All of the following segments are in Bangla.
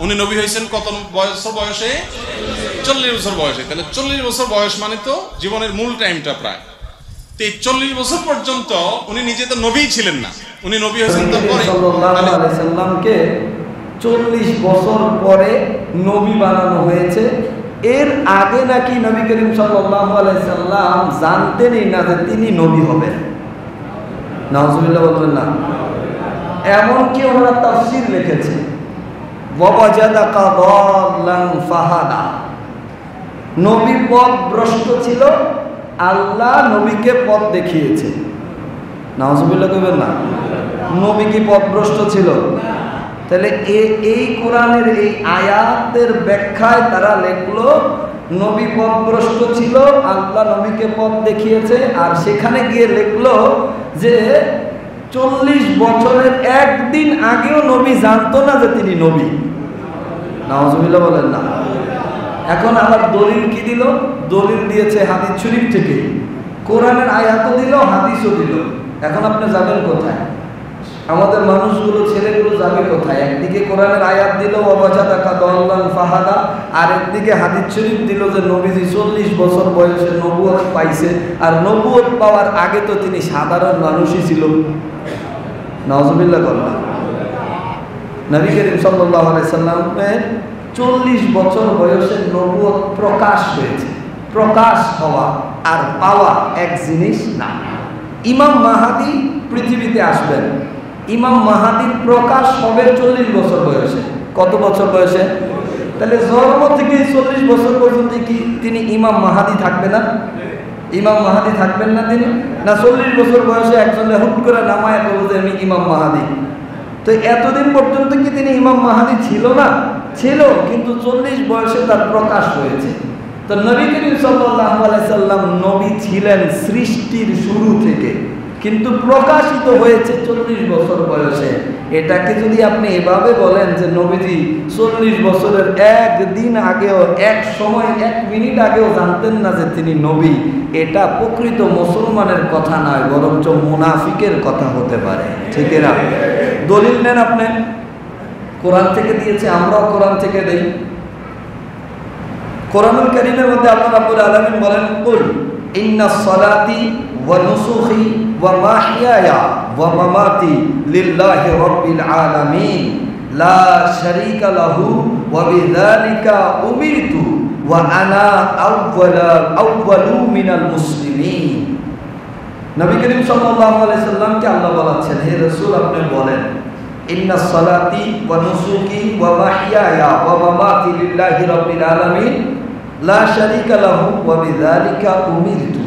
উনি নবী হয়েছেন কত বছর বয়সে? 40 বছর বয়সে। তাহলে 40 বছর বয়স মানে তো জীবনের মূল টাইমটা প্রায়। তো এই 40 বছর পর্যন্ত উনি নিজে তো নবী ছিলেন না, উনি নবী হয়েছেন তারপরে। সাল্লাল্লাহু আলাইহি সাল্লামকে 40 বছর পরে নবী বানানো হয়েছে। এর আগে নাকি নবী করিম সাল্লাল্লাহু আলাইহি সাল্লাম জানতেনই না যে তিনি নবী হবেন। নাউজুবিল্লাহ বলবেন না। এমনকি ওনারা তাফসীর লিখেছে ওয়াজাদাকা দাল্লান ফাহাদা, নবী পথভ্রষ্ট ছিল, আল্লাহ নবীকে পথ দেখিয়েছে। নাউজুবিল্লাহ কইবেন না। নবী কি পথভ্রষ্ট ছিল? তাহলে এই কোরআনের এই আয়াতের ব্যাখ্যায় তারা লিখলো নবী পথভ্রষ্ট ছিল, আল্লাহ নবীকে পথ দেখিয়েছে। আর সেখানে গিয়ে লিখলো যে 40 বছরের একদিন আগেও নবী জানতো না যে তিনি নবী। নাউজুবিল্লাহ বলেন না। এখন আবার দলিল কি দিল? দলিল দিয়েছে হাদিস শরীফ থেকে, কোরআনের আয়াতও দিল, হাদিসও দিল। এখন আপনি যাবেন কোথায়? আমাদের মানুষগুলো, ছেলেগুলো যাবে কোথায়? একদিকে কোরআনের আয়াত দিল ওয়াজাদাকা দাল্লান ফাহাদা, আর একদিকে হাদিস শরীফ দিল যে নবীজি 40 বছর বয়সে নবুয়ত পাইছে, আর নবুয়ত পাওয়ার আগে তো তিনি সাধারণ মানুষই ছিল। নাউজুবিল্লাহ বলেন। নবী করিম সাল্লাল্লাহু আলাইহি সাল্লামের 40 বছর বয়সে নবুয়ত প্রকাশ হয়েছে। প্রকাশ হওয়া আর পাওয়া এক জিনিস না। ইমাম মাহাদি পৃথিবীতে আসবেন, ইমাম মাহাদির প্রকাশ হবে 40 বছর বয়সে। কত বছর বয়সে? তাহলে জন্ম থেকে 40 বছর পর্যন্ত কি তিনি ইমাম মাহাদি থাকবে না? ইমাম মাহাদি থাকবেন না তিনি? না 40 বছর বয়সে একজন হুট করে নামায় বলবো যে আমি ইমাম মাহাদি। তো এতদিন পর্যন্ত কি তিনি ইমাম মাহাদি ছিল না? ছিল, কিন্তু 40 বয়সে তার প্রকাশ হয়েছে। তো নবী করিম সাল্লাল্লাহু আলাইহি সাল্লাম নবী ছিলেন সৃষ্টির শুরু থেকে, কিন্তু প্রকাশিত হয়েছে 40 বছর বয়সে। এটাকে যদি আপনি এভাবে বলেন যে নবীজি 40 বছরের একদিন আগেও, এক সময়, 1 মিনিট আগেও জানতেন না যে তিনি নবী, এটা প্রকৃত মুসলমানের কথা নয়, বরঞ্চ মুনাফিকের কথা হতে পারে। ঠিক না? দলিল নেন আপনি, কোরআন থেকে দিয়েছে, আমরাও কোরআন থেকে দেই। কোরআনুল কারীমের মধ্যে আল্লাহ রাব্বুল আলামিন বলেন, কুল ইন্নাস সালাতি ওয়া নুসুখি ওয়া মাহইয়ায়া ওয়া মামাতি লিল্লাহি রাব্বিল আলামিন লা শারীকা লাহু ওয়া বিযালিকা উমিরতু ওয়া আনা আউয়ালু মিনাল মুসলিমিন। নবী করিম সাল্লাল্লাহু আলাইহি সাল্লামকে আল্লাহ বলেছেন, হে রাসূল আপনি বলেন, ইন্নাস সালাতি ওয়া নুসুকি ওয়া মাহইয়ায়া ওয়া মামাতি লিল্লাহি রাব্বিল আলামিন লা শারীকা লাহু ওয়া বিযালিকা উমিরতু।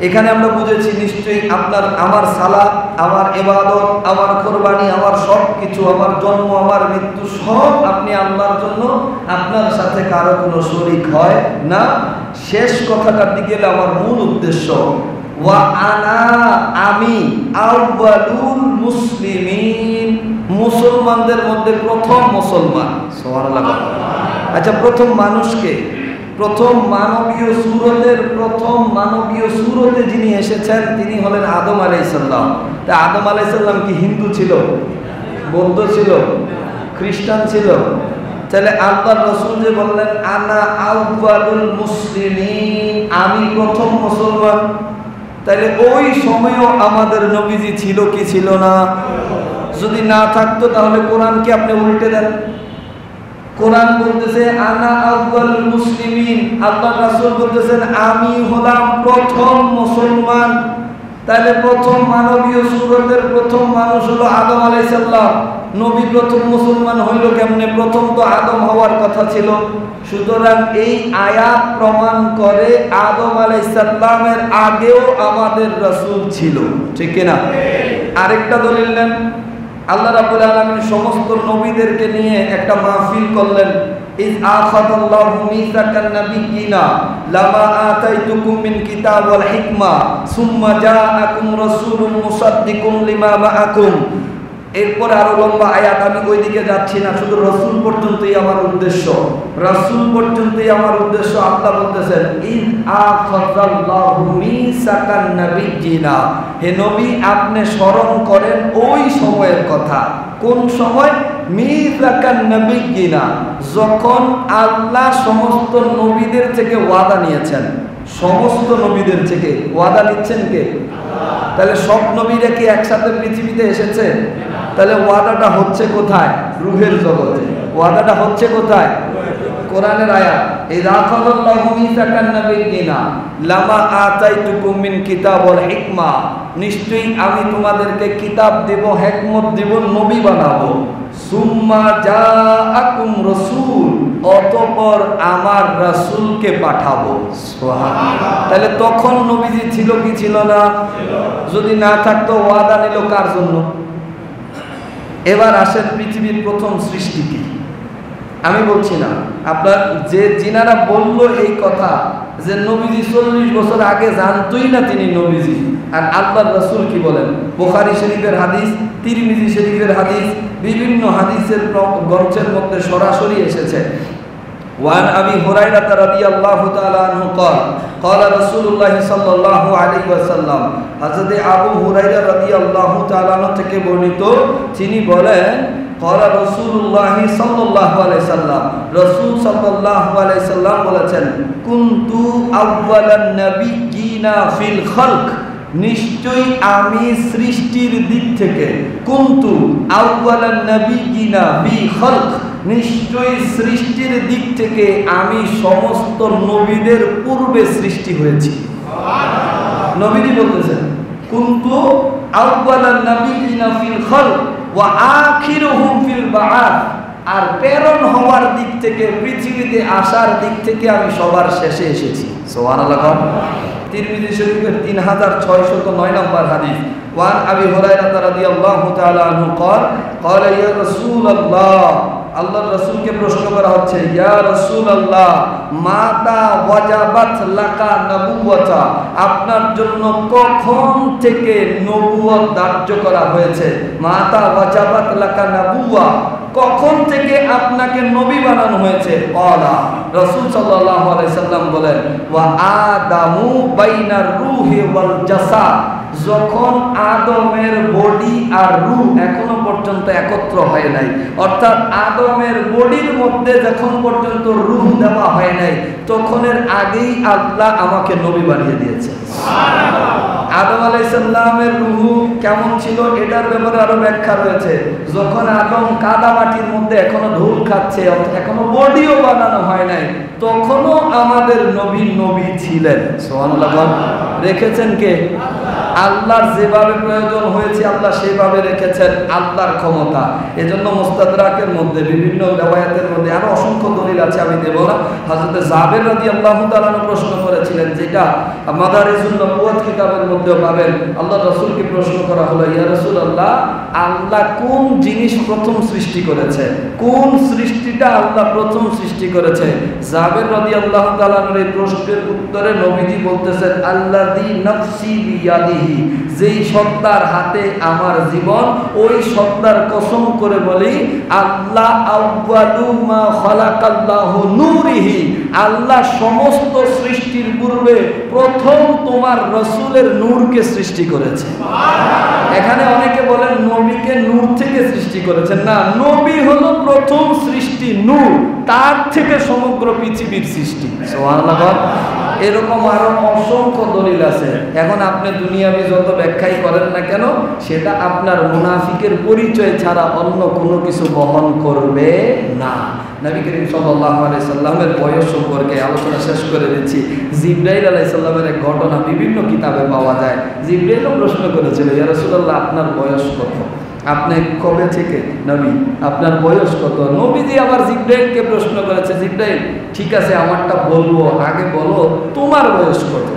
এখানে আমরা বুঝেছি নিশ্চয়ই আপনার, আমার সালাত, আমার ইবাদত, আমার কুরবানি, আমার সব কিছু, আমার জন্ম, আমার মৃত্যু সব আপনি আল্লাহর জন্য, আপনার সাথে কারো কোনো শরীক হয় না। শেষ কথাটার দিকে গেলে আমার মূল উদ্দেশ্য, ওয়া আনা আমি আউয়ালুল মুসলিমিন, মুসলমানদের মধ্যে প্রথম মুসলমান। সুবহানাল্লাহ। আচ্ছা, প্রথম মানুষকে, প্রথম মানবীয় সুরতে যিনি এসেছেন তিনি হলেন আদম আলাইহিস সালাম। তা আদম আলাইহিস সালাম কি হিন্দু ছিল, বৌদ্ধ ছিল, খ্রিস্টান ছিল? তাহলে আল্লাহর রাসূল যে বললেন আনা আউয়ালুল মুসলিমিন, আমি প্রথম মুসলমান, তাহলে ওই সময়ও আমাদের নবীজি ছিল কি ছিল না? যদি না থাকতো তাহলে কোরআনকে আপনি উল্টে দেন। কোরআন বলতেছে আনা আউয়ালুল মুসলিমিন, আল্লাহর রাসূল বলতেছেন আমি হলাম প্রথম মুসলমান। তাহলে প্রথম মানবীয় সুরতের প্রথম মানুষ হলো আদম আলাইহিস সালাম। নবী প্রথম মুসলমান হইল কেমনে? প্রথম তো আদম হওয়ার কথা ছিল। সুতরাং এই আয়াত প্রমাণ করে আদম আলাইহিস সালামের আগেও আমাদের রাসূল ছিল। ঠিক কি না? আরেকটা দলিল নেন, আল্লাহ রাব্বুল আলামিন সমস্ত নবীদেরকে নিয়ে একটা মাহফিল করলেন। ইজ আখাযাল্লাহু মিসাকান নাবিয়্যিনা লামা আতাইতুকুম মিন কিতাব ওয়াল হিকমা সুম্মা জাআকুম রাসূলুম মুসাদ্দিকুম লিমা মাআকুম। এরপরে আরো লম্বা আয়াত, আমি ওইদিকে যাচ্ছি না, শুধু রাসূল পর্যন্তই আমার উদ্দেশ্য, রাসূল পর্যন্তই আমার উদ্দেশ্য। আল্লাহ বলতেছেন ইজ আখাযাল্লাহু মিসাকান নাবিয়্যিনা, হে নবী আপনি স্মরণ করেন ওই সময়ের কথা। কোন সময়? মিসাকান নাবিয়িনা, যখন আল্লাহ সমস্ত নবীদের থেকে ওয়াদা নিয়েছেন, সমস্ত নবীদের থেকে ওয়াদা নিচ্ছেন কে? তাহলে সব নবীরা কি একসাথে পৃথিবীতে এসেছে? তাহলে ওয়াদাটা হচ্ছে কোথায়? রূহের জগতে। ওয়াদাটা হচ্ছে কোথায়? কোরআনের আয়াত, ইযা আখাযাল্লাহু মিসাকান নাবিয়িনা লামা আতাইতুকুম মিন কিতাব ওয়াল হিকমা, নিশ্চয়ই আমি তোমাদেরকে কিতাব দেব, হিকমত দেব, নবী বানাবো। সুম্মা জাআকুম রাসূল, অতঃপর আমার রাসূলকে পাঠাবো। সুবহানাল্লাহ। তাহলে তখন নবীজি ছিল কি ছিল না? যদি না থাকতো ওয়াদা নিল কার জন্য? এবার আসেন পৃথিবীর প্রথম সৃষ্টি কি? আমি বলছি না, আপনার যে যিনারা বলল এই কথা যে নবীজি 40 বছর আগে জানতোই না তিনি নবীজি, আর আল্লাহর রাসূল কি বলেন? বুখারী শরীফের হাদিস, তিরমিজি শরীফের হাদিস, বিভিন্ন হাদিসের গ্রন্থের মধ্যে সরাসরি এসেছে। ওয়ান আবি হুরায়রা রাদিয়াল্লাহু তাআলা আনহু قال قال رسول الله صلى الله عليه وسلم, হযরত আবু হুরায়রা রাদিয়াল্লাহু তাআলা আনহু থেকে বর্ণিত, তিনি বলেন قال رسول الله صلى الله عليه وسلم, রাসূল সাল্লাল্লাহু আলাইহি সাল্লাম বলেছেন, কুনতু আউওয়ালান নাবিয়িনা ফিল খালক, নিশ্চয়ই আমি সৃষ্টির দিক থেকে, কুনতু আউওয়ালান নাবিয়িনা ফি খালক, নিশ্চয়ই সৃষ্টির দিক থেকে আমি সমস্ত নবীদের পূর্বে সৃষ্টি হয়েছি। নবীজি বলতেছেন কুনতু আউওয়ালান নাবিয়িনা ফিল খালক ওয়া আখিরুহুম ফিল বাআথ, আর প্রেরণ হওয়ার দিক থেকে, পৃথিবীতে আসার দিক থেকে আমি সবার শেষে এসেছি। সুবহানাল্লাহ। তিরমিজি শরীফের 3609 নম্বর হাদিস, ওয়ান আবি হুরায়রা রাদিয়াল্লাহু তাআলা আনহু قال قال يا رسول الله, আল্লাহর রাসূলকে প্রশ্ন করা হচ্ছে, ইয়া রাসূলুল্লাহ মাতা ওয়াজাবাত লাকা নবুওয়াতা, আপনার জন্য কখন থেকে নবুয়ত ধার্য করা হয়েছে? মাতা ওয়াজাবাত লাকা নবুওয়া, কখন থেকে আপনাকে নবী বানানো হয়েছে? ক্বালা, রাসূল সাল্লাল্লাহু আলাইহি সাল্লাম বলেন, ওয়া আদামু বাইনার রূহি ওয়াল জাসাদ, যখন আদমের বডি আর রূহ এখনো পর্যন্ত একত্র হয় নাই, অর্থাৎ আদমের বডির মধ্যে যখন পর্যন্ত রূহ দেওয়া হয় নাই, তখনের আগেই আল্লাহ আমাকে নবী বানিয়ে দিয়েছে। আদম আলাইহিস সালামের রূহ কেমন ছিল এটার ব্যাপারে আরো ব্যাখ্যা রয়েছে। যখন আদম কাদা মাটির মধ্যে এখনো ধুল খাচ্ছে, এখনো বডিও বানানো হয় নাই, তখনও আমাদের নবী ছিলেন। সুবহানাল্লাহ। রেখেছেন কে? আল্লাহর যেভাবে প্রয়োজন হয়েছে আল্লাহ সেভাবে রেখেছেন, আল্লাহর ক্ষমতা। এজন্য মুস্তাদরাকের মধ্যে, বিভিন্ন riwayat-এর মধ্যে আরো অসংখ্য দলিল আছে, আমি দেব না। হযরত জাবের রাদিয়াল্লাহু তাআলা প্রশ্ন করেছিলেন, যেটা মাদারিজুন নবুওয়াত কিতাবের মধ্যেও পাবেন। আল্লাহর রাসূলকে প্রশ্ন করা হলো, ইয়া রাসূলুল্লাহ, আল্লাহ কোন জিনিস প্রথম সৃষ্টি করেছে? কোন সৃষ্টিটা আল্লাহ প্রথম সৃষ্টি করেছে? জাবের রাদিয়াল্লাহু তাআলার এই প্রশ্নের উত্তরে নবীজি বলতেছেন, আল্লাযী নাফসি বিয়াদিহি, যেই সত্তার হাতে আমার জীবন, ওই সত্তার কসম করে বলি, আল্লাহ আউয়ালু মা খালাকাল্লাহু নূরিহি, আল্লাহ সমস্ত সৃষ্টির পূর্বে প্রথম তোমার রাসূলের নূরকে সৃষ্টি করেছে। এখানে অনেকে বলেন নবীকে নূর থেকে সৃষ্টি করেছেন, না, নবী হলো প্রথম সৃষ্টি নূর, তার থেকে সমগ্র পৃথিবীর সৃষ্টি। সুবহানাল্লাহ। এরকম আরো অসংখ্য দলিল আছে। এখন আপনি দুনিয়াবি যত ব্যাখ্যাই করেন না কেন, সেটা আপনার মুনাফিকের পরিচয় ছাড়া অন্য কোনো কিছু বহন করবে না। নবী করিম সাল্লাল্লাহু আলাইহি সাল্লামের বয়স সম্পর্কে আলোচনা শেষ করে দিচ্ছি। জিবরাইল আলাইহিস সালামের এক ঘটনা বিভিন্ন কিতাবে পাওয়া যায়। জিবরাইলও প্রশ্ন করেছিল, ইয়া রাসূলুল্লাহ, আপনার বয়স কত? আপনি কবে থেকে নবী? আপনার বয়স কত? নবীজি আবার জিবরাইলকে প্রশ্ন করেছে, জিবরাইল, ঠিক আছে আমারটা বলবো, আগে বলো তোমার বয়স কত?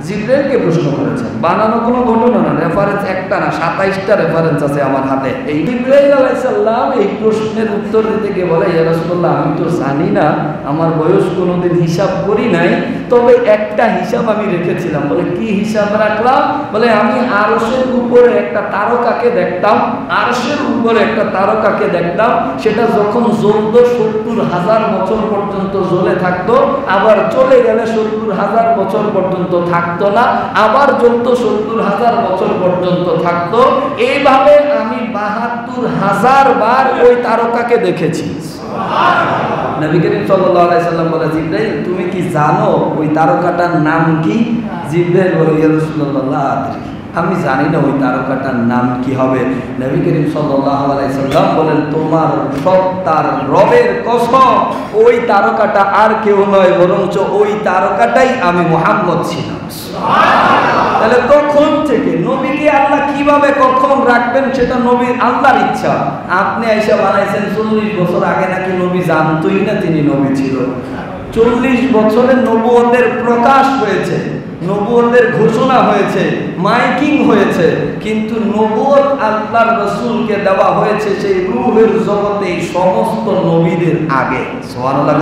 জিবরাইলকে প্রশ্ন করেছেন, বানানো কোনো ঘটনা না, রেফারেন্স একটা না, 27টা রেফারেন্স আছে আমার হাতে। এই জিবরাইল আলাইহিস সালাম এই প্রশ্নের উত্তর দিতে গিয়ে বলে, ইয়া রাসূলুল্লাহ, আমি তো জানি না, আমার বয়স কোনোদিন হিসাব করি নাই, তবে একটা হিসাব আমি রেখেছিলাম। বলে কি হিসাব রাখলাম? বলে আমি আরশের উপরে একটা তারকাকে দেখতাম, আরশের উপরে একটা তারকাকে দেখতাম, সেটা যখন জ্বলতো 70,000 বছর পর্যন্ত জ্বলে থাকতো, আবার চলে গেলে 70,000 বছর পর্যন্ত থাকতো থাকতো না, আবার জ্বলতো ৭০,০০০ বছর পর্যন্ত থাকতো। এইভাবে আমি ৭২,০০০ বার ওই তারকাকে দেখেছি। নবী করিম সাল্লাল্লাহু আলাইহি সাল্লাম বলে, জিবরাইল তুমি কি জানো ওই তারকাটার নাম কি? জিবরাইল বলে, ইয়া রাসূলুল্লাহ লা আদরি, আমি জানি না ওই তারকাটার নাম কি হবে। নবী করিম সাল্লাল্লাহু আলাইহি সাল্লাম বলেন, তোমার সত্তার রবের কসম, ওই তারকাটা আর কেউ নয়, বরঞ্চ ওই তারকাটাই আমি মুহাম্মদ ছিলাম। তাহলে তখন থেকে নবীকে আল্লাহ কিভাবে কখন রাখবেন সেটা নবীর আল্লাহর ইচ্ছা। আপনি আয়েশা বানাইছেন ৪০ বছর আগে নাকি নবী জানতোই না তিনি নবী ছিল। ৪০ বছরের নবুয়তের প্রকাশ হয়েছে, নবুয়তের ঘোষণা হয়েছে, মাইকিং হয়েছে, কিন্তু নবুয়ত আল্লাহর রাসূলকে দেওয়া হয়েছে সেই রূহের জগতে সমস্ত নবীদের আগে। সুবহানাল্লাহ।